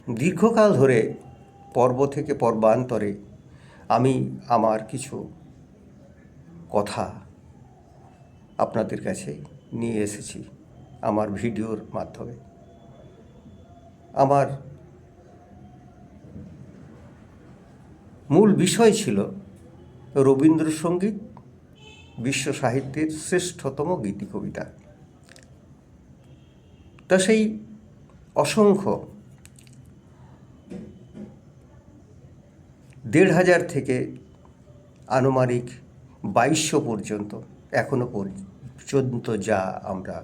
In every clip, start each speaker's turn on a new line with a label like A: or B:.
A: দীর্ঘকাল ধরে পর্ব থেকে পর্বান্তরে আমি আমার কিছু কথা আপনাদের কাছে নিয়ে এসেছি আমার ভিডিওর মাধ্যমে। আমার মূল বিষয় ছিল রবীন্দ্রসঙ্গীত বিশ্ব সাহিত্যের শ্রেষ্ঠতম গীতি কবিতা। তা সেই অসংখ্য ১,৫০০ থেকে আনুমানিক ২২০০ পর্যন্ত এখনও পর্যন্ত যা আমরা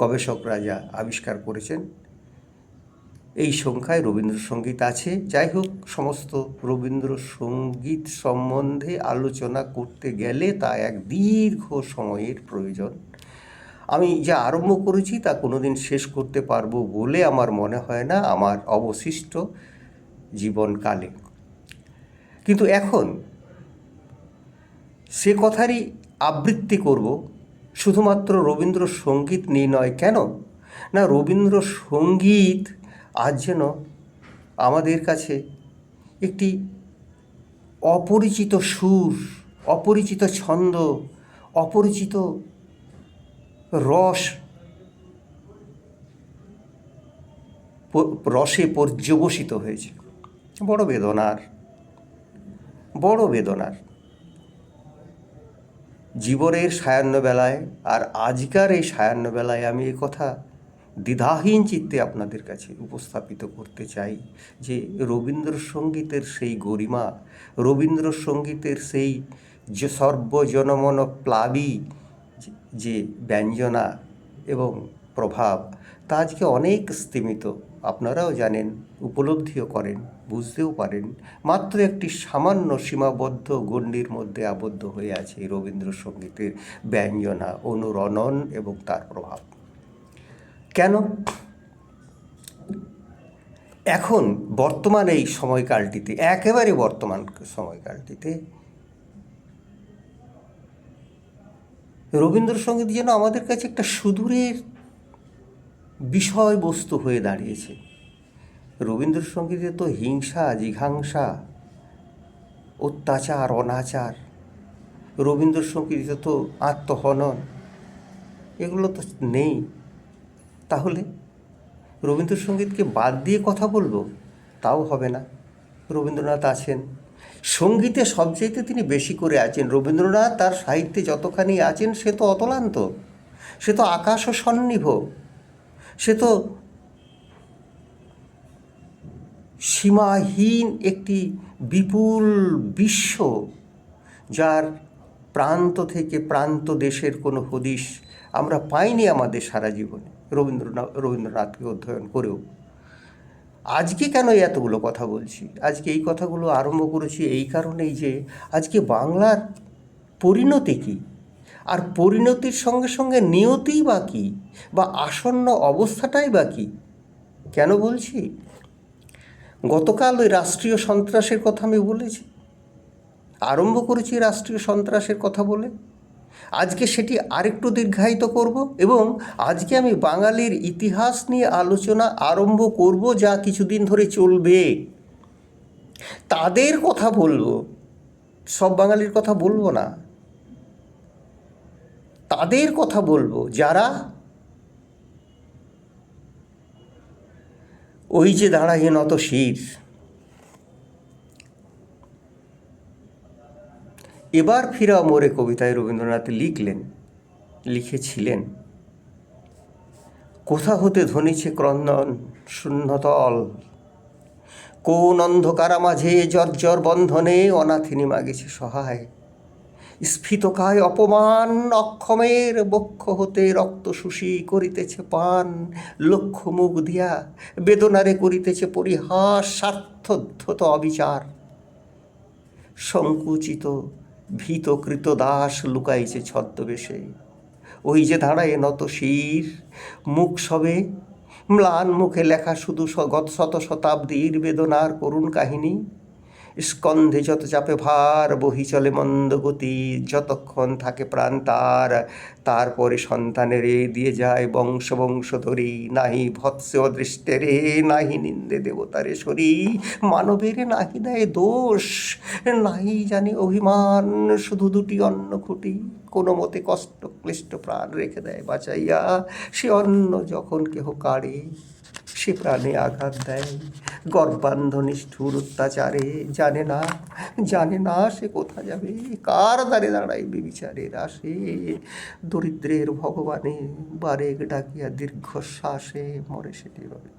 A: গবেষকরা যা আবিষ্কার করেছেন, এই সংখ্যায় রবীন্দ্রসঙ্গীত আছে। যাই হোক, সমস্ত রবীন্দ্রসঙ্গীত সম্বন্ধে আলোচনা করতে গেলে তা এক দীর্ঘ সময়ের প্রয়োজন। আমি যা আরম্ভ করেছি তা কোনোদিন শেষ করতে পারবো বলে আমার মনে হয় না আমার অবশিষ্ট জীবনকালে। কিন্তু এখন সে কথারই আবৃত্তি করব, শুধুমাত্র রবীন্দ্রসঙ্গীত নিয়ে নয়। কেন না, রবীন্দ্রসঙ্গীত আজ যেন আমাদের কাছে একটি অপরিচিত সুর, অপরিচিত ছন্দ, অপরিচিত রসে পর্যবসিত হয়েছে। বড় বেদনার জীবনের সায়াহ্নবেলায় আর আজকার এই সায়াহ্নবেলায় আমি এ কথা দ্বিধাহীন চিত্তে আপনাদের কাছে উপস্থাপিত করতে চাই যে রবীন্দ্রসঙ্গীতের সেই গরিমা, রবীন্দ্রসঙ্গীতের সেই যে সর্বজনমন প্লাবী যে ব্যঞ্জনা এবং প্রভাব, তা আজকে অনেক স্তিমিত। আপনারাও জানেন, উপলব্ধিও করেন, বুঝতেও পারেন। মাত্র একটি সামান্য সীমাবদ্ধ গণ্ডির মধ্যে আবদ্ধ হয়ে আছে এই রবীন্দ্রসঙ্গীতের ব্যঞ্জনা, অনুরণন এবং তার প্রভাব। কেন এখন বর্তমান এই সময়কালটিতে, একেবারে বর্তমান সময়কালটিতে রবীন্দ্রসঙ্গীত যেন আমাদের কাছে একটা সুদূরের বিষয়বস্তু হয়ে দাঁড়িয়েছে। রবীন্দ্রসঙ্গীতে তো হিংসা, জিঘাংসা, অত্যাচার, অনাচার, রবীন্দ্রসঙ্গীতে তো আত্মহনন, এগুলো তো নেই। তাহলে রবীন্দ্রসঙ্গীতকে বাদ দিয়ে কথা বলবো তাও হবে না। রবীন্দ্রনাথ আছেন, সঙ্গীতে সবচাইতে তিনি বেশি করে আছেন। রবীন্দ্রনাথ তার সাহিত্যে যতখানি আছেন সে তো অতলান্ত, সে তো আকাশ ও সন্নিভ, সে তো সীমাহীন একটি বিপুল বিশ্ব, যার প্রান্ত থেকে প্রান্ত দেশের কোনো হদিশ আমরা পাইনি আমাদের সারা জীবনে রবীন্দ্রনাথকে অধ্যয়ন করেও। আজকে কেন এতগুলো কথা বলছি? আজকে এই কথাগুলো আরম্ভ করেছি এই কারণেই যে আজকে বাংলার পরিণতি কী, আর পরিণতির সঙ্গে সঙ্গে নিয়তিই বা কী, বা আসন্ন অবস্থাটাই বা কী। কেন বলছি? গতকাল ওই রাষ্ট্রীয় সন্ত্রাসের কথা আমি বলেছি, আরম্ভ করেছি রাষ্ট্রীয় সন্ত্রাসের কথা বলে। আজকে সেটি আরেকটু দীর্ঘায়িত করব এবং আজকে আমি বাঙালির ইতিহাস নিয়ে আলোচনা আরম্ভ করব, যা কিছুদিন ধরে চলবে। তাদের কথা বলবো, সব বাঙালির কথা বলবো না। তাদের কথা বলবো যারা ওই যে দাঁড়ায় নত শির। এবার ফিরা মোরে কবিতায় রবীন্দ্রনাথ লিখেছিলেন, কোথা হতে ধ্বনিছে ক্রন্দন শূন্যতল, কোন অন্ধকারা মাঝে জর্জর বন্ধনে অনাথিনী মাগেছে সহায়, স্ফীতকায় অপমান অক্ষমের বক্ষ হতে রক্ত শুষি করিতেছে পান, লক্ষ মুখ দিয়া বেদনারে করিতেছে পরিহাস, স্বার্থোদ্ধত অবিচার, সংকুচিত ভীতকৃত দাস লুকাইছে ছদ্মবেশে। ওই যে দাঁড়ায় নত শির, মুখ সবে ম্লান মুখে লেখা শুধু শত শতাব্দীর বেদনার করুণ কাহিনী। স্কন্ধে যত চাপে ভার, বহি চলে মন্দ গতি, যতক্ষণ থাকে প্রাণ তার, তারপরে সন্তানের দিয়ে যায় বংশ বংশ ধরি, নাহি ভৎসে অদৃষ্টে রে, নাহি নিন্দে দেবতারে সরি, মানবের নাহি দেয় দোষ, নাহি জানি অভিমান, শুধু দুটি অন্ন খুঁটি, কোনো মতে কষ্ট ক্লিষ্ট প্রাণ রেখে দেয় বাঁচাইয়া, সে অন্ন যখন কেহ কাড়ে, সে প্রাণে আঘাত দেয়, গর্বান্ধ নিষ্ঠুর অত্যাচারে, জানে না সে কোথা যাবে, কার দ্বারে দাঁড়াইবে বিচারের আসে, দরিদ্রের ভগবানে বারেক ডাকিয়া দীর্ঘশ্বাসে মরে সেটি রবে।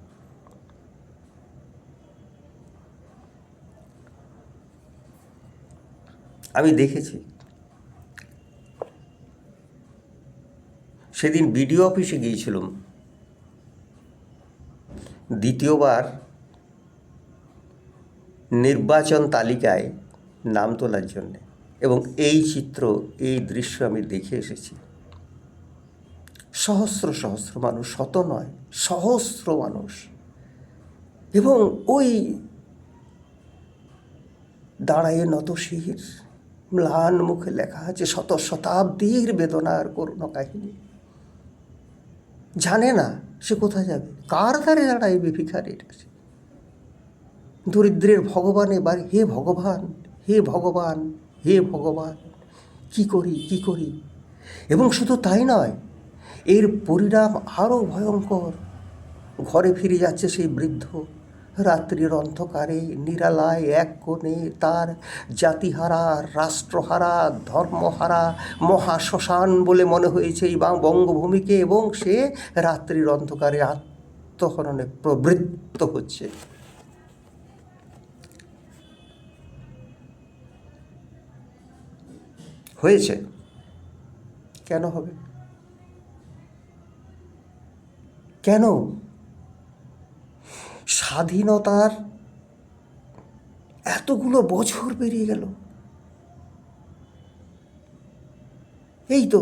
A: আমি দেখেছি সেদিন বিডিও অফিসে গিয়েছিলাম দ্বিতীয়বার নির্বাচন তালিকায় নাম তোলার জন্যে, এবং এই চিত্র, এই দৃশ্য আমি দেখে এসেছি। সহস্র সহস্র মানুষ, শত নয় সহস্র মানুষ, এবং ওই দাঁড়ায়ে নত শির, ম্লান মুখে লেখা আছে শত শতাব্দীর বেদনার করুণ কাহিনী। জানে না সে কোথায় যাবে, কার ধারে দাঁড়াইবে ভিখারির কাছে, দরিদ্রের ভগবানে বাড়ি, হে ভগবান, হে ভগবান, হে ভগবান, কি করি। এবং শুধু তাই নয়, এর পরিণাম আরও ভয়ঙ্কর। ঘরে ফিরে যাচ্ছে সেই বৃদ্ধ, রাত্রির অন্ধকারে নিরালায় এক কোণে তার জাতিহারা, রাষ্ট্রহারা, ধর্মহারা মহাশ্মশান বলে মনে হয়েছে এই বঙ্গভূমিকে, এবং সে রাত্রির অন্ধকারে আত্মহননে প্রবৃত্ত হচ্ছে। হয়েছে, কেন হবে, কেন? স্বাধীনতার এতগুলো বছর পেরিয়ে গেল, এই তো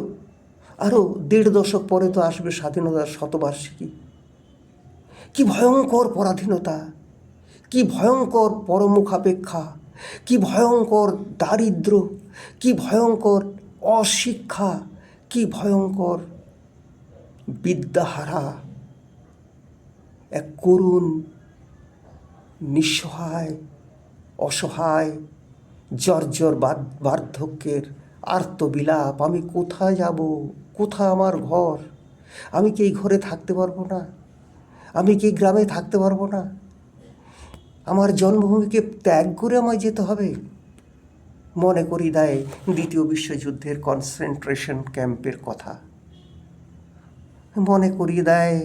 A: আরও ১.৫ দশক পরে তো আসবে স্বাধীনতার শতবার্ষিকী। কি ভয়ঙ্কর পরাধীনতা, কি ভয়ঙ্কর পরমুখাপেক্ষা, কি ভয়ঙ্কর দারিদ্র, কি ভয়ঙ্কর অশিক্ষা, কি ভয়ঙ্কর বিদ্যাহারা এক করুণ, নিঃসহায়, অসহায়, জর্জর বার্ধক্যের আর্তবিলাপ। আমি কোথায় যাব, কোথায় আমার ঘর, আমি কি এই ঘরে থাকতে পারবো না, আমি কি গ্রামে থাকতে পারবো না, আমার জন্মভূমিকে ত্যাগ করে আমায় যেতে হবে। মনে করি দেয় দ্বিতীয় বিশ্বযুদ্ধের কনসেন্ট্রেশন ক্যাম্পের কথা, মনে করিয়ে দেয়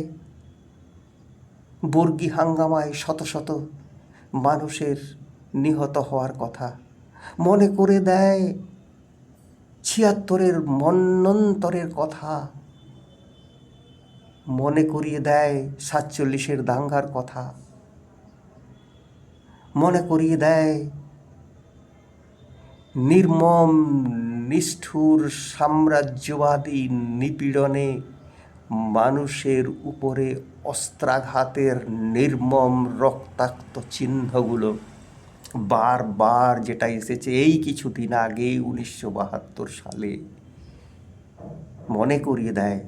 A: বর্গী হাঙ্গামায় শত শত মানুষের নিহত হওয়ার কথা, মনে করে দেয় ৭৬-এর মন্বন্তরের কথা, মনে করিয়ে দেয় ৪৭-এর দাঙ্গার কথা, মনে করিয়ে দেয় নির্মম নিষ্ঠুর সাম্রাজ্যবাদী নিপীড়নে মানুষের উপরে অস্ত্রাঘাতের নির্মম রক্তাক্ত চিহ্নগুলো বারবার, যেটা এসেছে এই কিছুদিন আগে ১৯৭২ সালে, মনে করিয়ে দেয়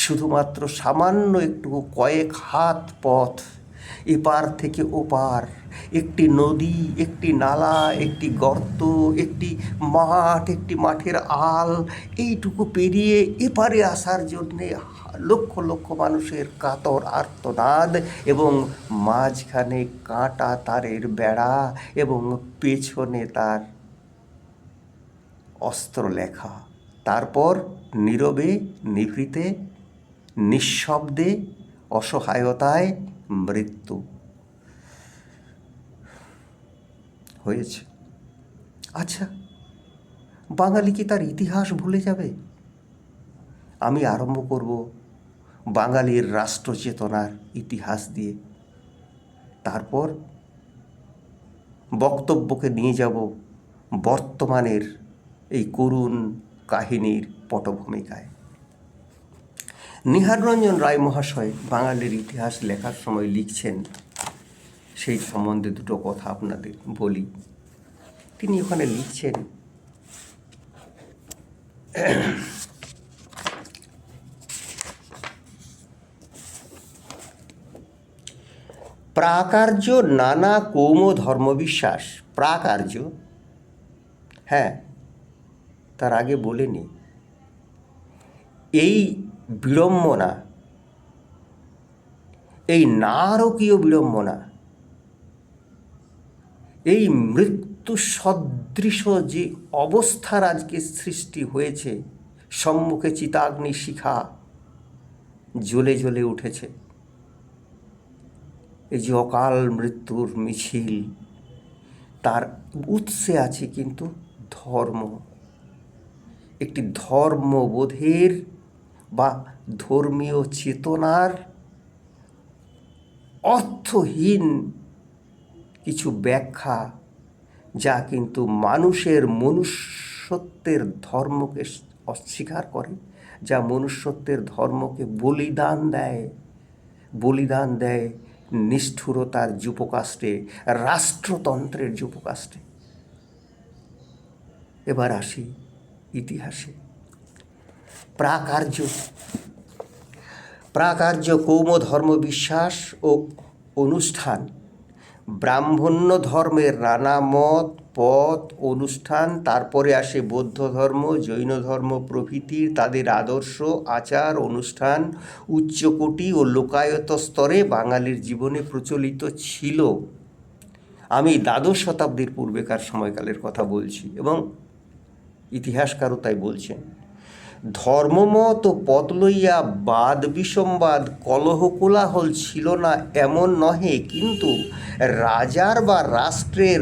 A: শুধুমাত্র সামান্য একটু কয়েক হাত পথ এপার থেকে ওপার, একটি নদী, একটি নালা, একটি গর্ত, একটি মাঠ, একটি মাঠের আল, এইটুকু পেরিয়ে এপারে আসার জন্যে লক্ষ লক্ষ মানুষের কাতর আর্তনাদ, এবং মাঝখানে কাঁটা তারের বেড়া, এবং পেছনে তার অস্ত্র লেখা, তারপর নীরবে নিভৃতে নিঃশব্দে অসহায়তায় মৃত্যু। হয়েছে। আচ্ছা, বাঙালি কি তার ইতিহাস ভুলে যাবে? আমি আরম্ভ করব বাঙালির রাষ্ট্র চেতনার ইতিহাস দিয়ে, তারপর বক্তব্যকে নিয়ে যাব বর্তমানের এই করুণ কাহিনীর পটভূমিকায়। নিহাররঞ্জন রায় মহাশয় বাঙালির ইতিহাস লেখার সময় লিখছেন, সেই সম্বন্ধে দুটো কথা আপনাদের বলি। তিনি ওখানে লিখছেন, প্রাকার্য নানা কৌম ধর্মবিশ্বাস। প্রাকার্য, হ্যাঁ, তার আগে বলেনি, এই বিড়ম্বনা, এই নারকীয় বিড়ম্বনা, এই মৃত্যু সদৃশ যে অবস্থার আজকে সৃষ্টি হয়েছে, সম্মুখে চিতাগ্নি শিখা জ্বলে জ্বলে উঠেছে, এই যে অকাল মৃত্যুর মিছিল, তার উৎসে আছে কিন্তু ধর্ম, একটি ধর্মবোধের বা ধর্মীয় চেতনার অর্থহীন কিছু ব্যাখ্যা, যা কিন্তু মানুষের মনুষ্যত্বের ধর্মকে অস্বীকার করে, যা মনুষ্যত্বের ধর্মকে বলিদান দেয় নিষ্ঠুরতার যুপকাষ্টে, রাষ্ট্রতন্ত্রের যুপকাষ্টে। এবার আসি ইতিহাসে। প্রাকার্য কৌম ধর্মবিশ্বাস ও অনুষ্ঠান, ব্রাহ্মণ্য ধর্মের নানা মত পথ অনুষ্ঠান, তারপরে আসে বৌদ্ধ ধর্ম, জৈন ধর্ম প্রভৃতির তাদের আদর্শ আচার অনুষ্ঠান উচ্চকোটি ও লোকায়ত স্তরে বাঙালির জীবনে প্রচলিত ছিল। আমি দ্বাদশ শতাব্দীর পূর্বেকার সময়কালের কথা বলছি, এবং ইতিহাসকারও তাই বলছেন। ধর্মমত ও পথ লইয়া বাদ বিসম্বাদ কলহ কোলাহল ছিল না এমন নহে, কিন্তু রাজার বা রাষ্ট্রের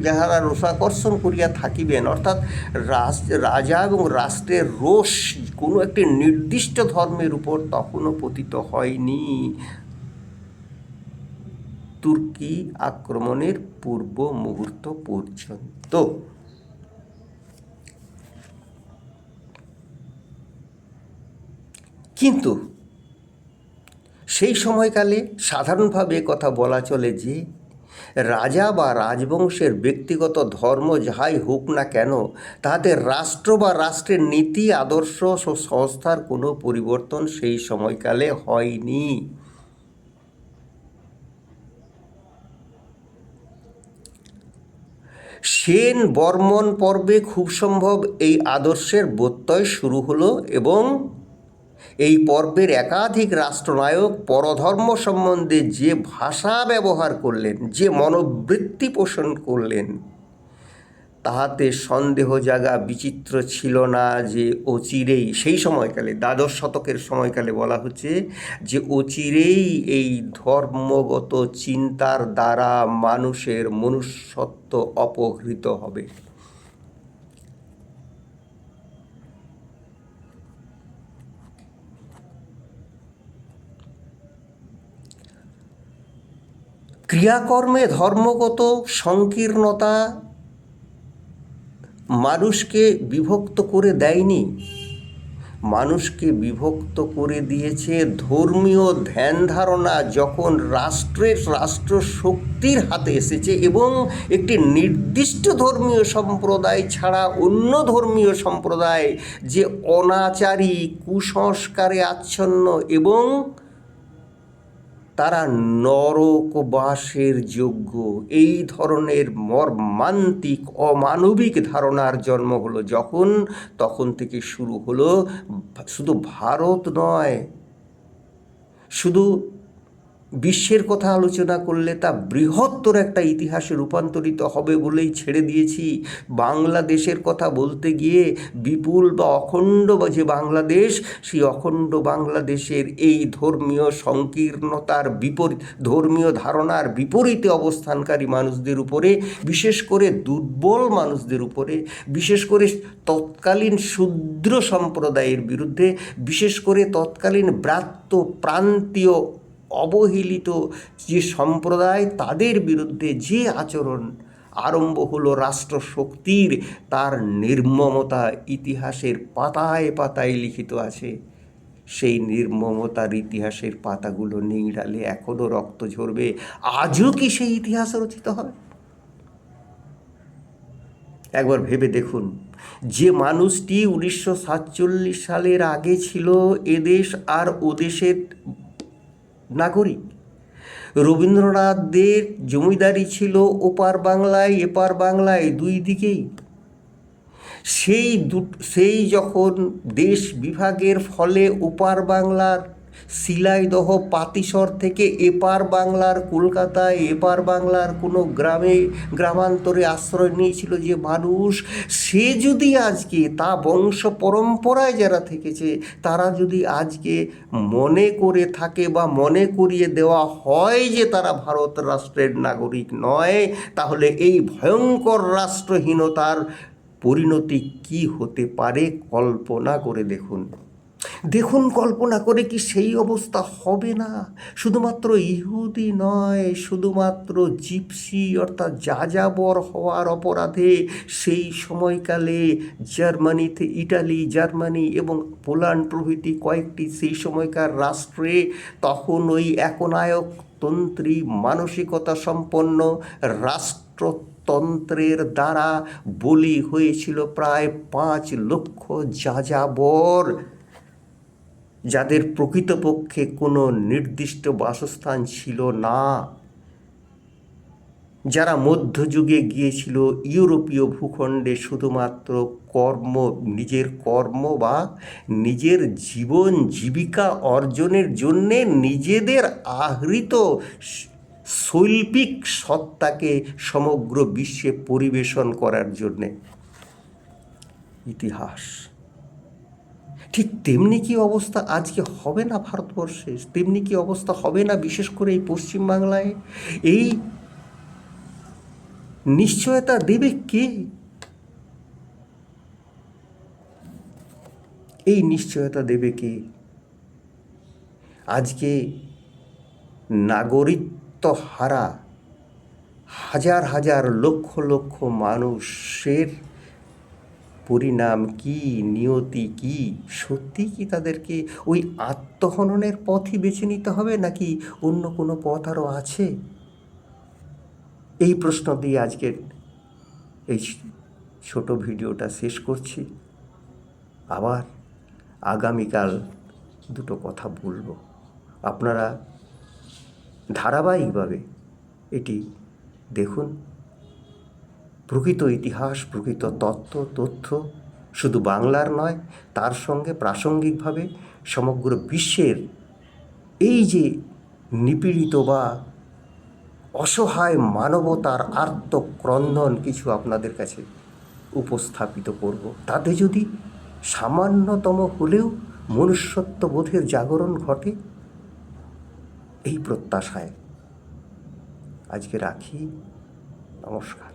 A: যাহারা রোষাকর্ষণ করিয়া থাকিবেন, অর্থাৎ রাজা এবং রাষ্ট্রের রোষ কোনো একটি নির্দিষ্ট ধর্মের উপর তখনও পতিত হয়নি, তুর্কি আক্রমণের পূর্ব মুহূর্ত পর্যন্ত। কিন্তু সেই সময়কালে সাধারণভাবে কথা বলা চলে যে রাজা বা রাজবংশের ব্যক্তিগত ধর্ম যাহাই হোক না কেন, তাহাতে রাষ্ট্র বা রাষ্ট্রের নীতি আদর্শ ও সংস্থার কোনো পরিবর্তন সেই সময়কালে হয়নি। সেন বর্মন পর্বে খুব সম্ভব এই আদর্শের ব্যত্যয় শুরু হলো, এবং এই পর্বের একাধিক রাষ্ট্রনায়ক পরধর্ম সম্বন্ধে যে ভাষা ব্যবহার করলেন, যে মনোবৃত্তি পোষণ করলেন, তাহাতে সন্দেহ জাগা বিচিত্র ছিল না যে অচিরেই, সেই সময়কালে দ্বাদশ শতকের সময়কালে বলা হচ্ছে যে অচিরেই এই ধর্মগত চিন্তার দ্বারা মানুষের মনুষ্যত্ব অপহৃত হবে। ক্রিয়াকর্মে ধর্মগত সংকীর্ণতা মানুষকে বিভক্ত করে দেয়নি, মানুষকে বিভক্ত করে দিয়েছে ধর্মীয় ধ্যান ধারণা, যখন রাষ্ট্র শক্তির হাতে এসেছে এবং একটি নির্দিষ্ট ধর্মীয় সম্প্রদায় ছাড়া অন্য ধর্মীয় সম্প্রদায় যে অনাচারী, কুসংস্কারে আচ্ছন্ন এবং তারা নরকবাসের যোগ্য, এই ধরনের মর্মান্তিক অমানবিক ধারণার জন্ম হলো যখন, তখন থেকে শুরু হলো শুধু ভারত নয়, শুধু বিশ্বের কথা আলোচনা করলে তা বৃহত্তর একটা ইতিহাসে রূপান্তরিত হবে বলেই ছেড়ে দিয়েছি। বাংলাদেশের কথা বলতে গিয়ে বিপুল বা অখণ্ড যে বাংলাদেশ, সেই অখণ্ড বাংলাদেশের এই ধর্মীয় সংকীর্ণতার ধর্মীয় ধারণার বিপরীতে অবস্থানকারী মানুষদের উপরে, বিশেষ করে দুর্বল মানুষদের উপরে, বিশেষ করে তৎকালীন শূদ্র সম্প্রদায়ের বিরুদ্ধে, বিশেষ করে তৎকালীন প্রান্তীয় অবহেলিত যে সম্প্রদায়, তাদের বিরুদ্ধে যে আচরণ আরম্ভ হলো রাষ্ট্রশক্তির, তার নির্মমতা ইতিহাসের পাতায় পাতায় লিখিত আছে। সেই নির্মমতার ইতিহাসের পাতাগুলো নিংড়ালে এখনও রক্ত ঝরবে। আজও কি সেই ইতিহাস রচিত হবে? একবার ভেবে দেখুন, যে মানুষটি 1947 সালের আগে ছিল এদেশ আর ওদেশের নাগরিক, রবীন্দ্রনাথদের জমিদারি ছিল ওপার বাংলায় এপার বাংলায় দুই দিকেই। সেই যখন দেশ বিভাগের ফলে ওপার বাংলার শিলাইদহ পাতিসর থেকে এপার বাংলার কলকাতায়, এপার বাংলার কোনো গ্রামান্তরে আশ্রয় নিয়েছিল যে মানুষ, সে যদি আজকে তা বংশ পরম্পরায় যারা থেকেছে তারা যদি আজকে মনে করে থাকে বা মনে করিয়ে দেওয়া হয় যে তারা ভারত রাষ্ট্রের নাগরিক নয়, তাহলে এই ভয়ঙ্কর রাষ্ট্রহীনতার পরিণতি কি হতে পারে কল্পনা করে দেখুন। কল্পনা করে কি সেই অবস্থা হবে না? শুধুমাত্র ইহুদি নয়, শুধুমাত্র জিপসি অর্থাৎ যাযাবর হওয়ার অপরাধে সেই সময়কালে ইটালি, জার্মানি এবং পোল্যান্ড প্রভৃতি কয়েকটি সেই সময়কার রাষ্ট্রে তখন ওই একনায়কতন্ত্রী মানসিকতা সম্পন্ন রাষ্ট্রতন্ত্রের দ্বারা বলি হয়েছিল প্রায় 5 লক্ষ যাযাবর, যাদের প্রকৃতপক্ষে কোনো নির্দিষ্ট বাসস্থান ছিল না, যারা মধ্যযুগে গিয়েছিল ইউরোপীয় ভূখণ্ডে শুধুমাত্র নিজের কর্ম বা নিজের জীবন জীবিকা অর্জনের জন্যে নিজেদের আহৃত শৈল্পিক সত্তাকে সমগ্র বিশ্বে পরিবেশন করার জন্যে। ইতিহাস ঠিক তেমনি কি অবস্থা আজকে হবে না ভারতবর্ষে? তেমনি কি অবস্থা হবে না বিশেষ করে এই পশ্চিমবাংলায়? এই নিশ্চয়তা দেবে কে? এই নিশ্চয়তা দেবে কে? আজকে নাগরিকত্ব হারা হাজার হাজার লক্ষ লক্ষ মানুষের পরিণাম কি, নিয়তি কি? সত্যি কি তাদেরকে ওই আত্মহননের পথই বেছে নিতে হবে, নাকি অন্য কোনো পথ আরও আছে? এই প্রশ্ন দিয়ে আজকের এই ছোট ভিডিওটা শেষ করছি। আবার আগামীকাল দুটো কথা বলবো। আপনারা ধারাবাহিকভাবে এটি দেখুন। প্রকৃত ইতিহাস, প্রকৃত তথ্য শুধু বাংলার নয়, তার সঙ্গে প্রাসঙ্গিকভাবে সমগ্র বিশ্বের এই যে নিপীড়িত বা অসহায় মানবতার আর্তক্রন্দন কিছু আপনাদের কাছে উপস্থাপিত করব। তাতে যদি সামান্যতম হলেও মনুষ্যত্ববোধের জাগরণ ঘটে, এই প্রত্যাশায় আজকে রাখি। নমস্কার।